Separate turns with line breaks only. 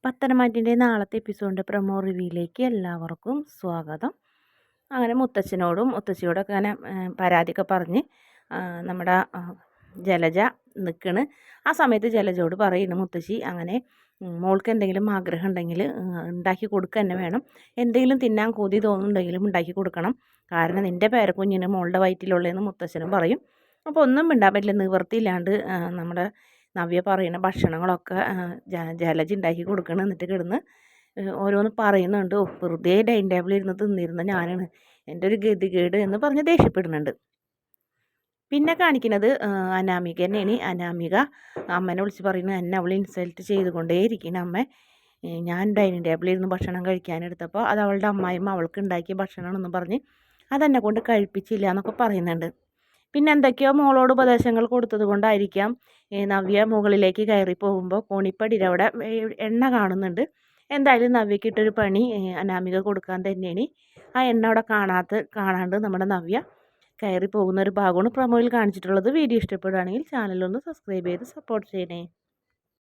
പത്തനംതിട്ടയിലെ നാളത്തെ എപ്പിസോഡിൻ്റെ പ്രൊമോ റിവ്യൂയിലേക്ക് എല്ലാവർക്കും സ്വാഗതം. അങ്ങനെ മുത്തച്ഛനോടും മുത്തശ്ശിയോടൊക്കെ അങ്ങനെ പരാതിയൊക്കെ പറഞ്ഞ് നമ്മുടെ ജലജ നിൽക്കണ്. ആ സമയത്ത് ജലജയോട് പറയുന്നു മുത്തശ്ശി, അങ്ങനെ മോൾക്ക് എന്തെങ്കിലും ആഗ്രഹം ഉണ്ടെങ്കിൽ ഉണ്ടാക്കി കൊടുക്കുക തന്നെ വേണം. എന്തെങ്കിലും തിന്നാൻ കൊതി തോന്നുന്നുണ്ടെങ്കിലും ഉണ്ടാക്കി കൊടുക്കണം. കാരണം നിൻ്റെ പേരക്കുഞ്ഞിന് മോളുടെ വയറ്റിലുള്ളതെന്ന് മുത്തശ്ശനും പറയും. അപ്പോൾ ഒന്നും മിണ്ടാൻ പറ്റില്ല, നിവൃത്തിയില്ലാണ്ട് നമ്മുടെ നവ്യ പറയുന്ന ഭക്ഷണങ്ങളൊക്കെ ജലജ ഉണ്ടാക്കി കൊടുക്കണം. എന്നിട്ട് കിടന്ന് ഓരോന്ന് പറയുന്നുണ്ട്. വെറുതെ ഡൈനിങ് ടേബിളിൽ ഇരുന്ന് തിന്നിരുന്ന ഞാനാണ്, എൻ്റെ ഒരു ഗതികേട് എന്ന് പറഞ്ഞ് ദേഷ്യപ്പെടുന്നുണ്ട്. പിന്നെ കാണിക്കുന്നത് അനാമിക തന്നെയാണ്. അനാമിക അമ്മനെ വിളിച്ച് പറയുന്നത്, എന്നെ അവൾ ഇൻസൾട്ട് ചെയ്തുകൊണ്ടേയിരിക്കണം. അമ്മ, ഞാൻ ഡൈനിങ് ടേബിളിൽ ഇരുന്ന് ഭക്ഷണം കഴിക്കാനെടുത്തപ്പോൾ അത് അവളുടെ അമ്മായിമ്മ അവൾക്ക് ഉണ്ടാക്കിയ ഭക്ഷണമാണെന്ന് പറഞ്ഞ് അതെന്നെ കൊണ്ട് കഴിപ്പിച്ചില്ല എന്നൊക്കെ പറയുന്നുണ്ട്. പിന്നെ എന്തൊക്കെയോ മോളോട് ഉപദേശങ്ങൾ കൊടുത്തത് കൊണ്ടായിരിക്കാം നവ്യ മുകളിലേക്ക് കയറി പോകുമ്പോൾ കോണിപ്പടിയിൽ അവിടെ എണ്ണ കാണുന്നുണ്ട്. എന്തായാലും നവ്യക്കിട്ടൊരു പണി അനാമിക കൊടുക്കാൻ തന്നെയാണ്. ആ എണ്ണ അവിടെ കാണാണ്ട് നമ്മുടെ നവ്യ കയറി പോകുന്ന ഒരു ഭാഗമാണ് പ്രൊമോയിൽ കാണിച്ചിട്ടുള്ളത്. വീഡിയോ ഇഷ്ടപ്പെടുകയാണെങ്കിൽ ചാനലൊന്ന് സബ്സ്ക്രൈബ് ചെയ്ത് സപ്പോർട്ട് ചെയ്യണേ.